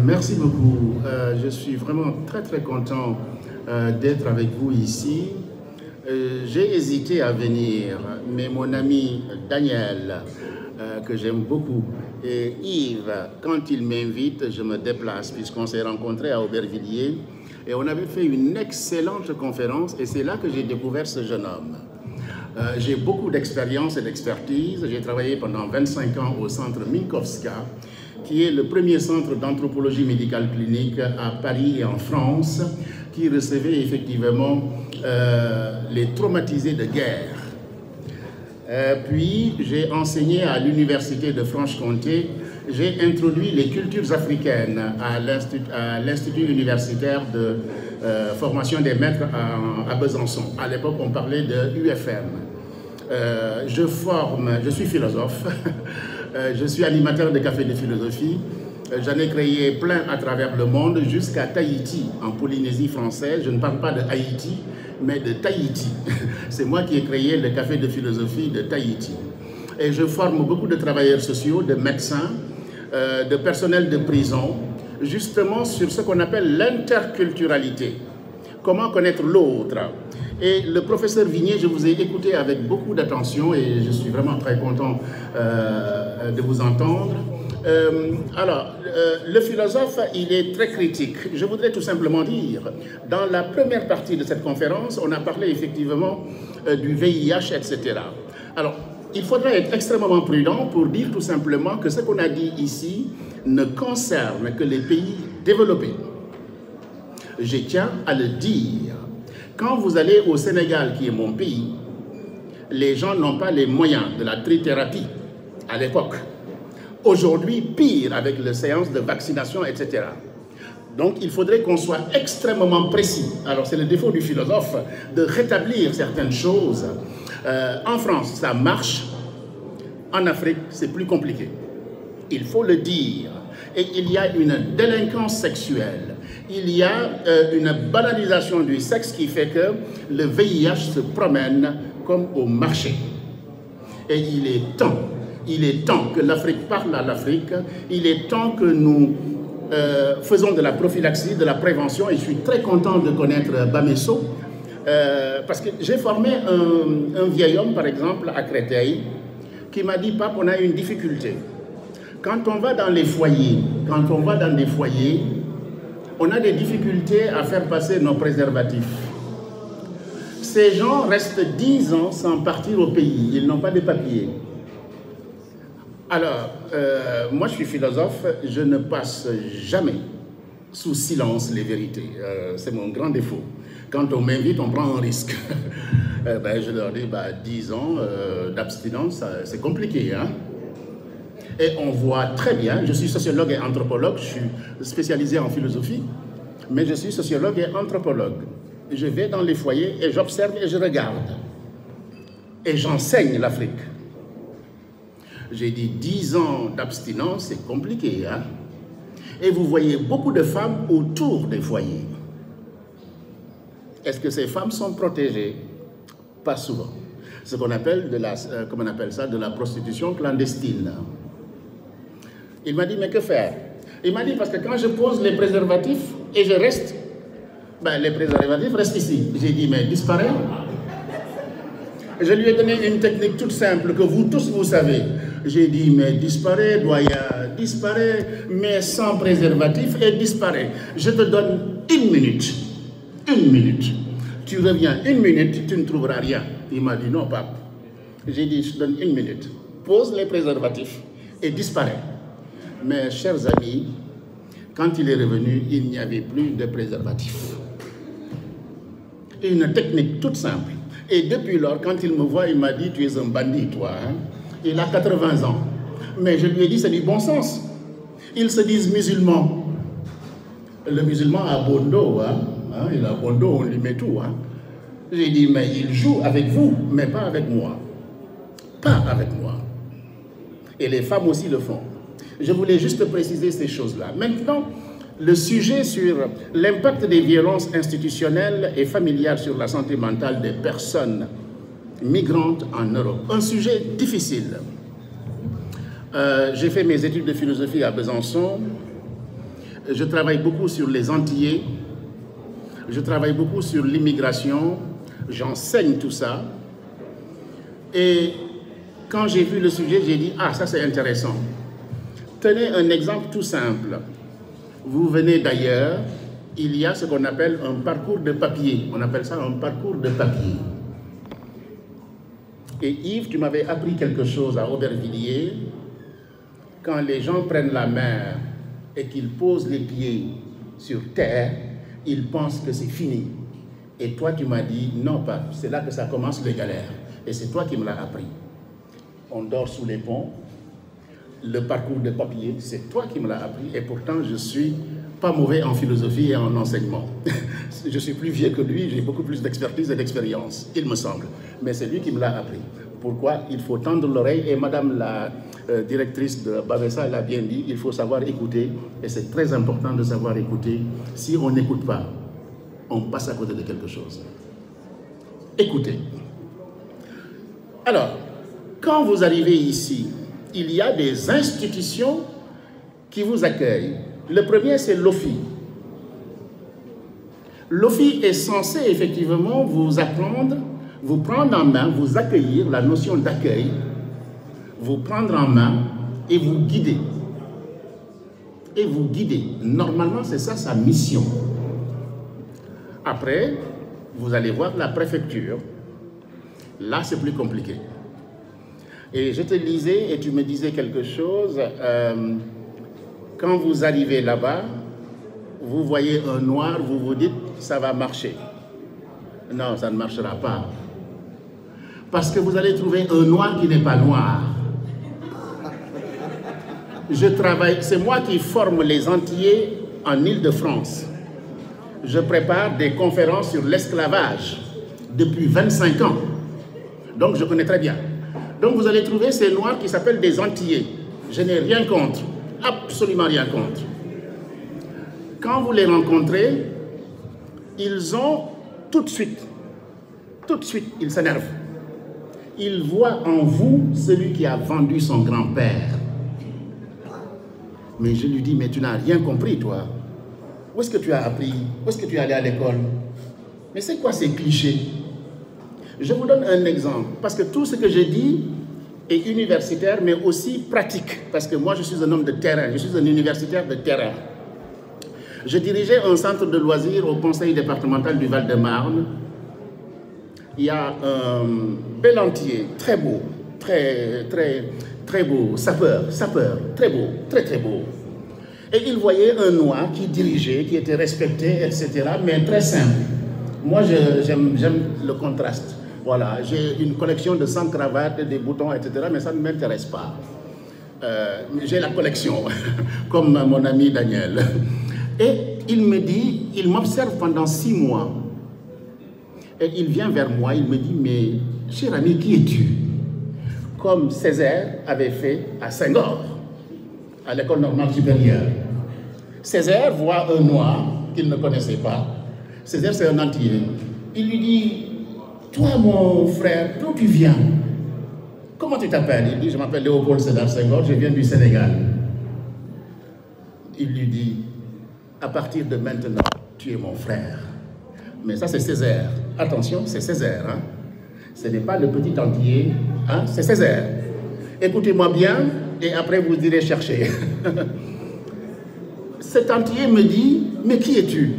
Merci beaucoup. Je suis vraiment très content d'être avec vous ici. J'ai hésité à venir, mais mon ami Daniel, que j'aime beaucoup, et Yves, quand il m'invite, je me déplace, puisqu'on s'est rencontrés à Aubervilliers, et on avait fait une excellente conférence, et c'est là que j'ai découvert ce jeune homme. J'ai beaucoup d'expérience et d'expertise. J'ai travaillé pendant 25 ans au centre Minkowska, qui est le premier centre d'anthropologie médicale clinique à Paris et en France, qui recevait effectivement les traumatisés de guerre. Puis j'ai enseigné à l'université de Franche-Comté. J'ai introduit les cultures africaines à l'institut universitaire de formation des maîtres à Besançon. À l'époque, on parlait de UFM. Je suis philosophe, je suis animateur de café de philosophie. J'en ai créé plein à travers le monde, jusqu'à Tahiti, en Polynésie française. Je ne parle pas de Haïti, mais de Tahiti. C'est moi qui ai créé le café de philosophie de Tahiti. Et je forme beaucoup de travailleurs sociaux, de médecins, de personnel de prison, justement sur ce qu'on appelle l'interculturalité. Comment connaître l'autre. Et le professeur Vignier, je vous ai écouté avec beaucoup d'attention et je suis vraiment très content de vous entendre. Le philosophe, il est très critique. Je voudrais tout simplement dire, dans la première partie de cette conférence, on a parlé effectivement du VIH, etc. Alors, il faudra être extrêmement prudent pour dire tout simplement que ce qu'on a dit ici ne concerne que les pays développés. Je tiens à le dire. Quand vous allez au Sénégal, qui est mon pays, les gens n'ont pas les moyens de la trithérapie à l'époque. Aujourd'hui, pire avec les séances de vaccination, etc. Donc, il faudrait qu'on soit extrêmement précis. Alors, c'est le défaut du philosophe de rétablir certaines choses. En France, ça marche. En Afrique, c'est plus compliqué. Il faut le dire. Et il y a une délinquance sexuelle. Il y a une banalisation du sexe qui fait que le VIH se promène comme au marché. Et il est temps que l'Afrique parle à l'Afrique. Il est temps que nous faisons de la prophylaxie, de la prévention. Et je suis très content de connaître Bamesso. Parce que j'ai formé un vieil homme, par exemple, à Créteil, qui m'a dit, Pape, on a une difficulté. Quand on va dans les foyers, on a des difficultés à faire passer nos préservatifs. Ces gens restent 10 ans sans partir au pays. Ils n'ont pas de papiers. Alors, moi je suis philosophe, je ne passe jamais sous silence les vérités. C'est mon grand défaut. Quand on m'invite, on prend un risque. Je leur dis, 10 ans d'abstinence, c'est compliqué, hein? Et on voit très bien, je suis sociologue et anthropologue, je suis spécialisé en philosophie, mais je suis sociologue et anthropologue. Je vais dans les foyers et j'observe et je regarde. Et j'enseigne l'Afrique. J'ai dit 10 ans d'abstinence, c'est compliqué, hein? Et vous voyez beaucoup de femmes autour des foyers. Est-ce que ces femmes sont protégées? Pas souvent. Ce qu'on appelle de la prostitution clandestine. Il m'a dit, mais que faire? Il m'a dit, parce que quand je pose les préservatifs et je reste, les préservatifs restent ici. J'ai dit, mais disparaît. Je lui ai donné une technique toute simple que vous tous, vous savez. J'ai dit, mais disparaît, doyen, disparaît, mais sans préservatif et disparaît. Je te donne 1 minute. 1 minute. Tu reviens 1 minute, tu ne trouveras rien. Il m'a dit, non, pape. J'ai dit, je te donne 1 minute. Pose les préservatifs et disparaît. Mes chers amis, quand il est revenu, il n'y avait plus de préservatif. Une technique toute simple. Et depuis lors, quand il me voit, il m'a dit, tu es un bandit, toi. Hein? Il a 80 ans. Mais je lui ai dit, c'est du bon sens. Ils se disent musulmans. Le musulman a bon dos. Hein? Il a bon dos, on lui met tout. Hein? J'ai dit, mais il joue avec vous, mais pas avec moi. Pas avec moi. Et les femmes aussi le font. Je voulais juste préciser ces choses-là. Maintenant, le sujet sur l'impact des violences institutionnelles et familiales sur la santé mentale des personnes migrantes en Europe. Un sujet difficile. J'ai fait mes études de philosophie à Besançon. je travaille beaucoup sur les Antillais, je travaille beaucoup sur l'immigration, j'enseigne tout ça. Et quand j'ai vu le sujet, j'ai dit, ah, ça c'est intéressant. Tenez un exemple tout simple. Vous venez d'ailleurs, il y a ce qu'on appelle un parcours de papier. On appelle ça un parcours de papier. Et Yves, tu m'avais appris quelque chose à Aubervilliers. Quand les gens prennent la mer et qu'ils posent les pieds sur terre, ils pensent que c'est fini. Et toi, tu m'as dit, non, pas, c'est là que ça commence les galères. Et c'est toi qui me l'as appris. On dort sous les ponts. Le parcours de papier, c'est toi qui me l'as appris. Et pourtant, je suis pas mauvais en philosophie et en enseignement. Je suis plus vieux que lui, j'ai beaucoup plus d'expertise et d'expérience, il me semble. Mais c'est lui qui me l'a appris. Pourquoi? Il faut tendre l'oreille. Et madame la directrice de Bavessa, elle a bien dit, il faut savoir écouter. Et c'est très important de savoir écouter. Si on n'écoute pas, on passe à côté de quelque chose. Écoutez. Alors, quand vous arrivez ici, il y a des institutions qui vous accueillent. Le premier, c'est l'OFI. L'OFI est censé effectivement vous apprendre, vous prendre en main, vous accueillir, la notion d'accueil, vous prendre en main et vous guider. Et vous guider. Normalement, c'est ça sa mission. Après, vous allez voir la préfecture. Là, c'est plus compliqué. Et je te lisais et tu me disais quelque chose. Quand vous arrivez là-bas, vous voyez un noir, vous vous dites, ça va marcher. Non, ça ne marchera pas. Parce que vous allez trouver un noir qui n'est pas noir. Je travaille, c'est moi qui forme les Antillais en Île-de-France. Je prépare des conférences sur l'esclavage depuis 25 ans. Donc je connais très bien. Donc vous allez trouver ces noirs qui s'appellent des Antillais. Je n'ai rien contre. Absolument rien contre. Quand vous les rencontrez, ils ont tout de suite, ils s'énervent. Ils voient en vous celui qui a vendu son grand-père. Mais je lui dis, mais tu n'as rien compris, toi. Où est-ce que tu as appris? Où est-ce que tu es allé à l'école? Mais c'est quoi ces clichés? Je vous donne un exemple, parce que tout ce que je dis est universitaire, mais aussi pratique, parce que moi je suis un homme de terrain, je suis un universitaire de terrain. Je dirigeais un centre de loisirs au conseil départemental du Val-de-Marne. Il y a un bel entier, très beau, très beau, sapeur, très beau, très beau. Et il voyait un noir qui dirigeait, qui était respecté, etc., mais très simple. Moi, j'aime le contraste. Voilà, j'ai une collection de 100 cravates, des boutons, etc., mais ça ne m'intéresse pas. J'ai la collection, comme mon ami Daniel. Et il me dit, il m'observe pendant 6 mois. Et il vient vers moi, il me dit, mais cher ami, qui es-tu? Comme Césaire avait fait à Senghor, à l'école normale supérieure. Césaire voit un noir qu'il ne connaissait pas. Césaire, c'est un Antillais. Il lui dit, toi, mon frère, d'où tu viens? Comment tu t'appelles? Il dit, je m'appelle Léopold Sédar Senghor, je viens du Sénégal. Il lui dit, à partir de maintenant, tu es mon frère. Mais ça, c'est Césaire. Attention, c'est Césaire. Hein? Ce n'est pas le petit Antillais, hein? C'est Césaire. Écoutez-moi bien, et après vous irez chercher. Cet Antillais me dit, mais qui es-tu?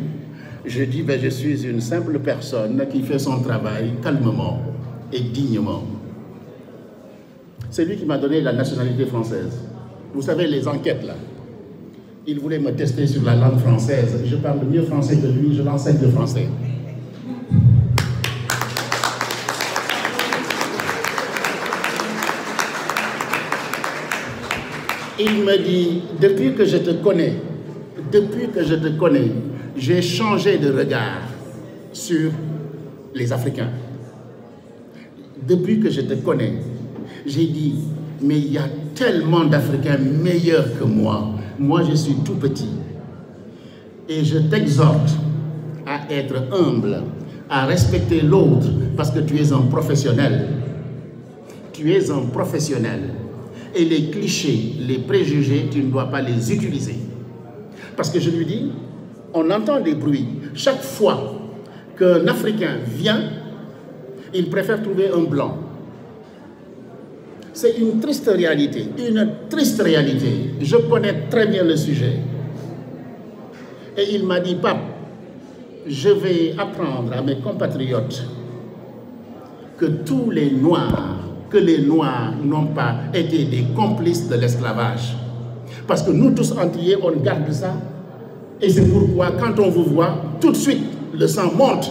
Je dis, ben, je suis une simple personne qui fait son travail calmement et dignement. C'est lui qui m'a donné la nationalité française. Vous savez, les enquêtes là, il voulait me tester sur la langue française. Je parle mieux français que lui, je l'enseigne le français. Il me dit, depuis que je te connais, j'ai changé de regard sur les Africains. Depuis que je te connais, j'ai dit, mais il y a tellement d'Africains meilleurs que moi. Moi, je suis tout petit. Et je t'exhorte à être humble, à respecter l'autre, parce que tu es un professionnel. Tu es un professionnel. Et les clichés, les préjugés, tu ne dois pas les utiliser. Parce que je lui dis, on entend des bruits. Chaque fois qu'un Africain vient, il préfère trouver un blanc. C'est une triste réalité, une triste réalité. Je connais très bien le sujet. Et il m'a dit, pape, je vais apprendre à mes compatriotes que tous les Noirs, que les Noirs n'ont pas été des complices de l'esclavage. Parce que nous tous entiers, on garde ça. Et c'est pourquoi, quand on vous voit, tout de suite, le sang monte.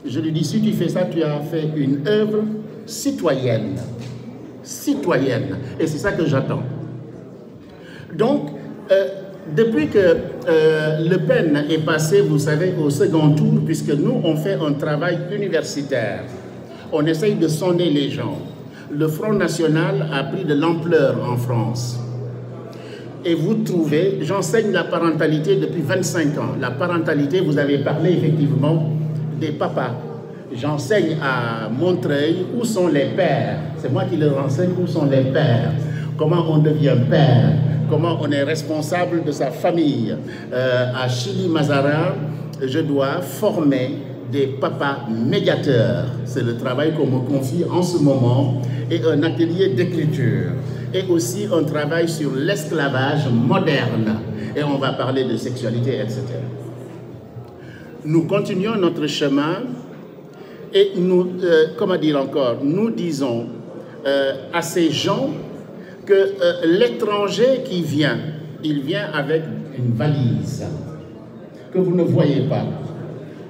Je lui dis, si tu fais ça, tu as fait une œuvre citoyenne. Citoyenne. Et c'est ça que j'attends. Donc, depuis que Le Pen est passé, vous savez, au second tour, puisque nous, on fait un travail universitaire. On essaye de sonder les gens. Le Front National a pris de l'ampleur en France. Et vous trouvez, j'enseigne la parentalité depuis 25 ans. La parentalité, vous avez parlé effectivement des papas. J'enseigne à Montreuil où sont les pères. C'est moi qui leur enseigne où sont les pères. Comment on devient père. Comment on est responsable de sa famille. À Chili-Mazarin, je dois former des papas médiateurs. C'est le travail qu'on me confie en ce moment. Et un atelier d'écriture. Et aussi un travail sur l'esclavage moderne. Et on va parler de sexualité, etc. Nous continuons notre chemin et nous, comment dire encore, nous disons à ces gens que l'étranger qui vient, il vient avec une valise que vous ne voyez pas.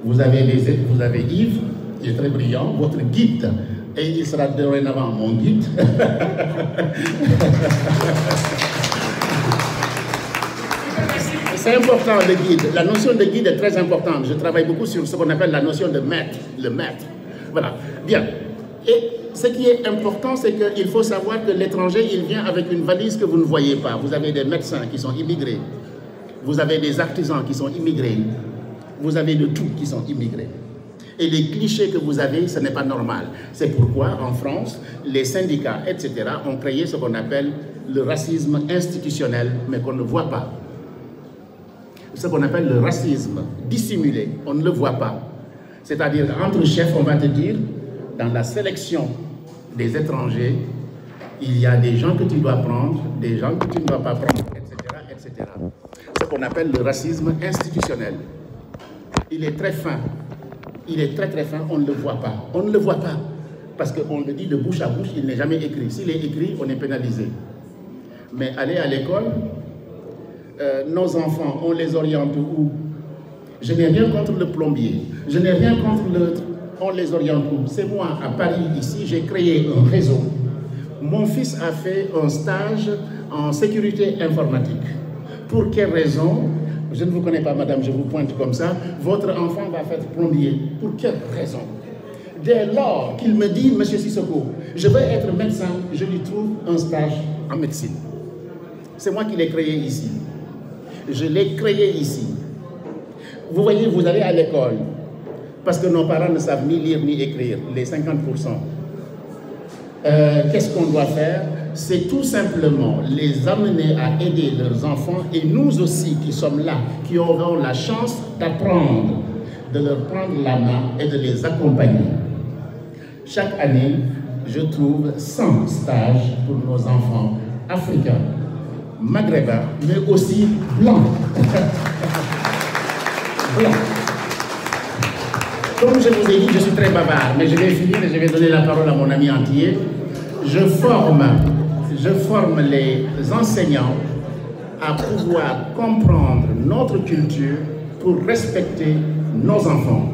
Vous avez Yves, qui est très brillant, votre guide. Et il sera dorénavant mon guide. C'est important, le guide. La notion de guide est très importante. Je travaille beaucoup sur ce qu'on appelle la notion de maître, le maître. Voilà. Bien. Et ce qui est important, c'est qu'il faut savoir que l'étranger, il vient avec une valise que vous ne voyez pas. Vous avez des médecins qui sont immigrés. Vous avez des artisans qui sont immigrés. Vous avez de tout qui sont immigrés. Et les clichés que vous avez, ce n'est pas normal. C'est pourquoi, en France, les syndicats, etc., ont créé ce qu'on appelle le racisme institutionnel, mais qu'on ne voit pas. Ce qu'on appelle le racisme dissimulé, on ne le voit pas. C'est-à-dire, entre chefs, on va te dire, dans la sélection des étrangers, il y a des gens que tu dois prendre, des gens que tu ne dois pas prendre, etc., etc. Ce qu'on appelle le racisme institutionnel. Il est très fin. Il est très très fin, on ne le voit pas. On ne le voit pas. Parce qu'on le dit de bouche à bouche, il n'est jamais écrit. S'il est écrit, on est pénalisé. Mais aller à l'école, nos enfants, on les oriente où? Je n'ai rien contre le plombier. Je n'ai rien contre l'autre. On les oriente où? C'est moi, à Paris, ici, j'ai créé un réseau. Mon fils a fait un stage en sécurité informatique. Pour quelle raison? Je ne vous connais pas, madame, je vous pointe comme ça. Votre enfant va faire plombier. Pour quelle raison? Dès lors qu'il me dit, monsieur Sissoko, je veux être médecin, je lui trouve un stage en médecine. C'est moi qui l'ai créé ici. Je l'ai créé ici. Vous voyez, vous allez à l'école, parce que nos parents ne savent ni lire ni écrire, les 50%. Qu'est-ce qu'on doit faire? C'est tout simplement les amener à aider leurs enfants et nous aussi qui sommes là, qui aurons la chance d'apprendre, de leur prendre la main et de les accompagner. Chaque année, je trouve 100 stages pour nos enfants africains, maghrébins, mais aussi blancs. Blancs. Comme je vous ai dit, je suis très bavard, mais je vais finir et je vais donner la parole à mon ami entier. Je forme les enseignants à pouvoir comprendre notre culture pour respecter nos enfants.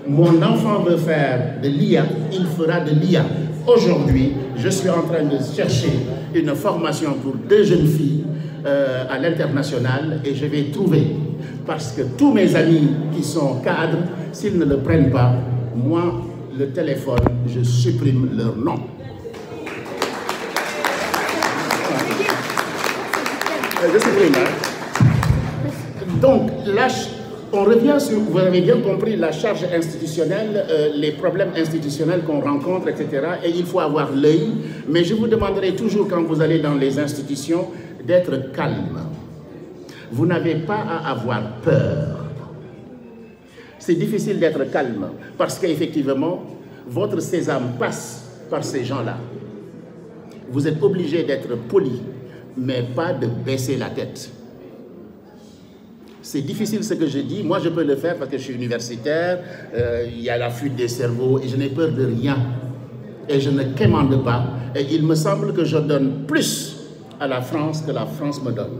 Mon enfant veut faire de l'IA, il fera de l'IA. Aujourd'hui, je suis en train de chercher une formation pour 2 jeunes filles à l'international et je vais trouver. Parce que tous mes amis qui sont cadres, s'ils ne le prennent pas, moi, le téléphone, je supprime leur nom. Je supprime, hein? Donc, là, on revient sur, vous avez bien compris, la charge institutionnelle, les problèmes institutionnels qu'on rencontre, etc. Et il faut avoir l'œil. Mais je vous demanderai toujours, quand vous allez dans les institutions, d'être calme. Vous n'avez pas à avoir peur. C'est difficile d'être calme parce qu'effectivement, votre sésame passe par ces gens-là. Vous êtes obligé d'être poli, mais pas de baisser la tête. C'est difficile ce que je dis. Moi, je peux le faire parce que je suis universitaire, il y a la fuite des cerveaux et je n'ai peur de rien. Et je ne quémande pas. Et il me semble que je donne plus à la France que la France me donne.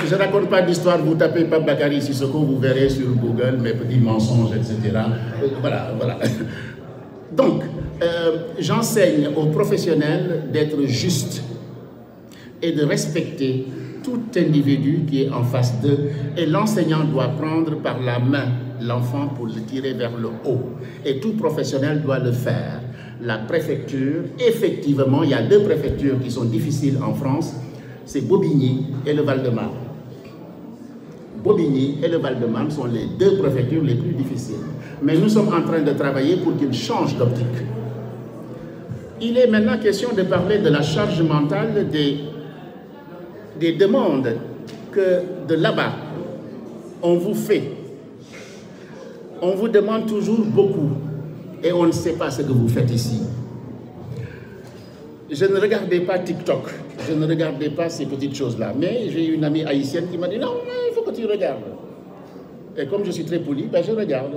Je ne raconte pas d'histoire, vous tapez Pape Bakary Sissoko, vous verrez sur Google mes petits mensonges, etc. Voilà. Donc, j'enseigne aux professionnels d'être justes et de respecter tout individu qui est en face d'eux. Et l'enseignant doit prendre par la main l'enfant pour le tirer vers le haut. Et tout professionnel doit le faire. La préfecture, effectivement, il y a 2 préfectures qui sont difficiles en France, c'est Bobigny et le Val-de-Marne. Bobigny et le Val-de-Marne sont les 2 préfectures les plus difficiles. Mais nous sommes en train de travailler pour qu'ils changent d'optique. Il est maintenant question de parler de la charge mentale des demandes que de là-bas, on vous fait. On vous demande toujours beaucoup et on ne sait pas ce que vous faites ici. Je ne regardais pas TikTok, je ne regardais pas ces petites choses-là. Mais j'ai une amie haïtienne qui m'a dit « Non, il faut que tu regardes. » Et comme je suis très poli, ben je regarde.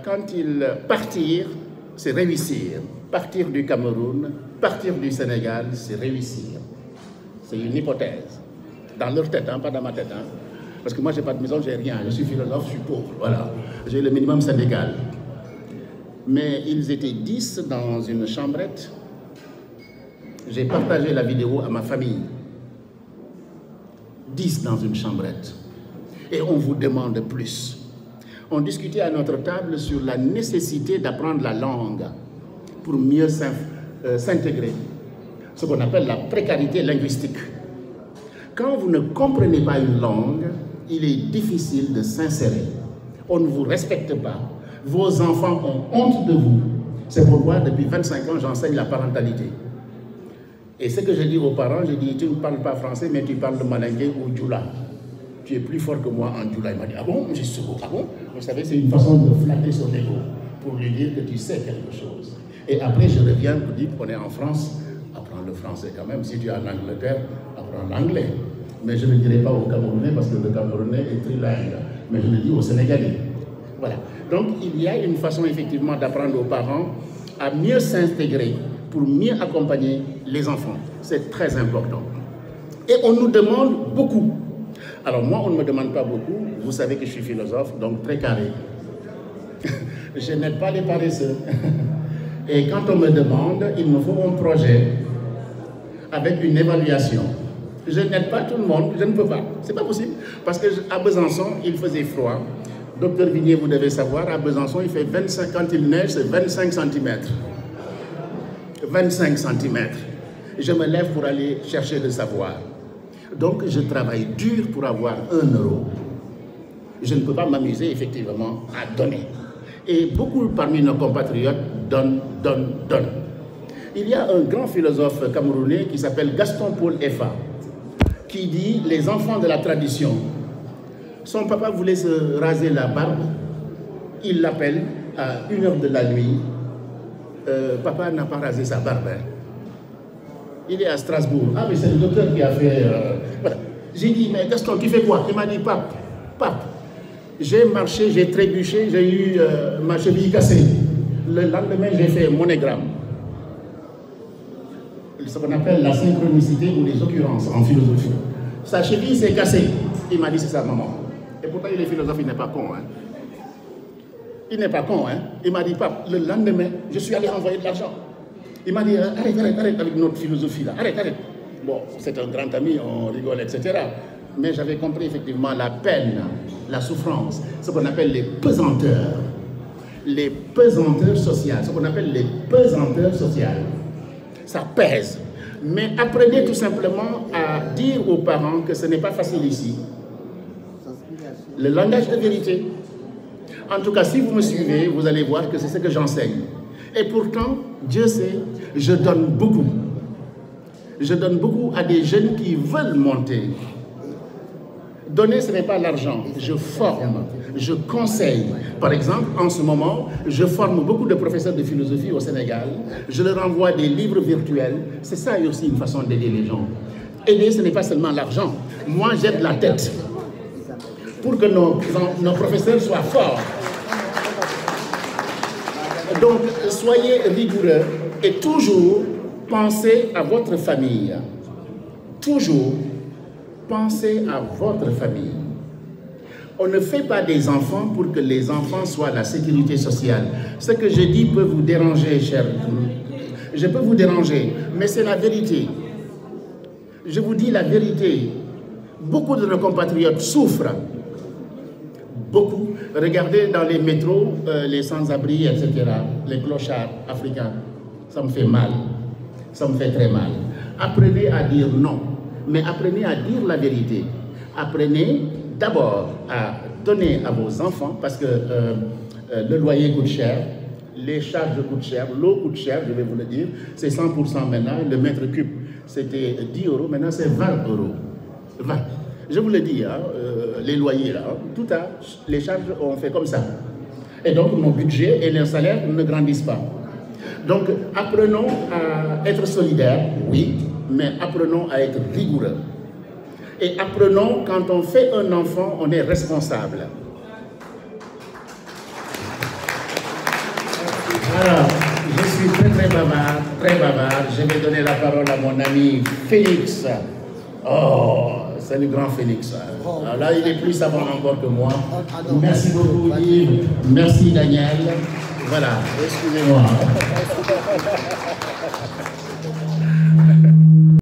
Quand ils partirent, c'est réussir. Partir du Cameroun, partir du Sénégal, c'est réussir. C'est une hypothèse. Dans leur tête, hein, pas dans ma tête. Hein. Parce que moi, je n'ai pas de maison, je n'ai rien. Je suis philosophe, je suis pauvre. Voilà. J'ai le minimum syndical. Mais ils étaient 10 dans une chambrette. J'ai partagé la vidéo à ma famille. 10 dans une chambrette. Et on vous demande plus. On discutait à notre table sur la nécessité d'apprendre la langue pour mieux s'intégrer. Ce qu'on appelle la précarité linguistique. Quand vous ne comprenez pas une langue, il est difficile de s'insérer. On ne vous respecte pas. Vos enfants ont honte de vous. C'est pourquoi, depuis 25 ans, j'enseigne la parentalité. Et ce que je dis aux parents, je dis, tu ne parles pas français, mais tu parles de malingué ou djoula. Tu es plus fort que moi en djoula. Il m'a dit, ah bon? J'ai dit, ah bon? Vous savez, c'est une façon de flatter son ego, pour lui dire que tu sais quelque chose. Et après, je reviens pour dire qu'on est en France, apprends le français quand même. Si tu es en Angleterre, apprends l'anglais. Mais je ne le dirai pas aux Camerounais, parce que le Camerounais est trilingue. Mais je le dis aux Sénégalais. Voilà. Donc, il y a une façon effectivement d'apprendre aux parents à mieux s'intégrer pour mieux accompagner les enfants. C'est très important. Et on nous demande beaucoup. Alors moi, on ne me demande pas beaucoup. Vous savez que je suis philosophe, donc très carré. Je n'aide pas les paresseux. Et quand on me demande, il me faut un projet avec une évaluation. Je n'aide pas tout le monde, je ne peux pas. C'est pas possible. Parce qu'à Besançon, il faisait froid. Docteur Vignier, vous devez savoir, à Besançon, il fait 25, quand il neige, c'est 25 cm. 25 cm. Je me lève pour aller chercher le savoir. Donc, je travaille dur pour avoir 1 euro. Je ne peux pas m'amuser, effectivement, à donner. Et beaucoup parmi nos compatriotes donnent. Il y a un grand philosophe camerounais qui s'appelle Gaston-Paul Effa, qui dit « Les enfants de la tradition ». Son papa voulait se raser la barbe. Il l'appelle à 1h de la nuit. Papa n'a pas rasé sa barbe. Hein. Il est à Strasbourg. Ah, mais c'est le docteur qui a fait... Voilà. J'ai dit, mais Gaston, tu fais quoi? Il m'a dit, pape, j'ai marché, j'ai trébuché, j'ai eu ma cheville cassée. Le lendemain, j'ai fait monogramme. Ce qu'on appelle la synchronicité ou les occurrences en philosophie. Sa cheville s'est cassée. Il m'a dit, c'est sa maman. Et pourtant, il est philosophe, il n'est pas con. Hein. Il n'est pas con. Hein. Il m'a dit, pape, le lendemain, je suis allé envoyer de l'argent. Il m'a dit, arrête avec notre philosophie là, arrête. Bon, c'est un grand ami, on rigole, etc. Mais j'avais compris effectivement la peine, la souffrance, ce qu'on appelle les pesanteurs. Les pesanteurs sociales, ce qu'on appelle les pesanteurs sociales. Ça pèse. Mais apprenez tout simplement à dire aux parents que ce n'est pas facile ici. Le langage de vérité. En tout cas, si vous me suivez, vous allez voir que c'est ce que j'enseigne. Et pourtant, Dieu sait, je donne beaucoup. Je donne beaucoup à des jeunes qui veulent monter. Donner, ce n'est pas l'argent. Je forme, je conseille. Par exemple, en ce moment, je forme beaucoup de professeurs de philosophie au Sénégal. Je leur envoie des livres virtuels. C'est ça aussi une façon d'aider les gens. Aider, ce n'est pas seulement l'argent. Moi, j'aide la tête pour que nos professeurs soient forts. Donc, soyez rigoureux et toujours pensez à votre famille. Toujours pensez à votre famille. On ne fait pas des enfants pour que les enfants soient la sécurité sociale. Ce que je dis peut vous déranger, cher. Je peux vous déranger, mais c'est la vérité. Je vous dis la vérité. Beaucoup de nos compatriotes souffrent. Beaucoup. Regardez dans les métros, les sans-abri, etc., les clochards africains. Ça me fait mal. Ça me fait très mal. Apprenez à dire non, mais apprenez à dire la vérité. Apprenez d'abord à donner à vos enfants, parce que le loyer coûte cher, les charges coûtent cher, l'eau coûte cher, je vais vous le dire. C'est 100% maintenant. Le mètre cube, c'était 10 €, maintenant c'est 20 €. 20. Je vous le dis, hein, les loyers, là, tout à, les charges ont fait comme ça. Et donc, nos budgets et leurs salaires ne grandissent pas. Donc, apprenons à être solidaires, oui, mais apprenons à être rigoureux. Et apprenons, quand on fait un enfant, on est responsable. Alors, je suis très bavard, très bavard. Je vais donner la parole à mon ami Félix. Oh, c'est le grand Félix. Alors là, il est plus savant encore que moi. Merci beaucoup, Yves. Merci, Daniel. Voilà, excusez-moi.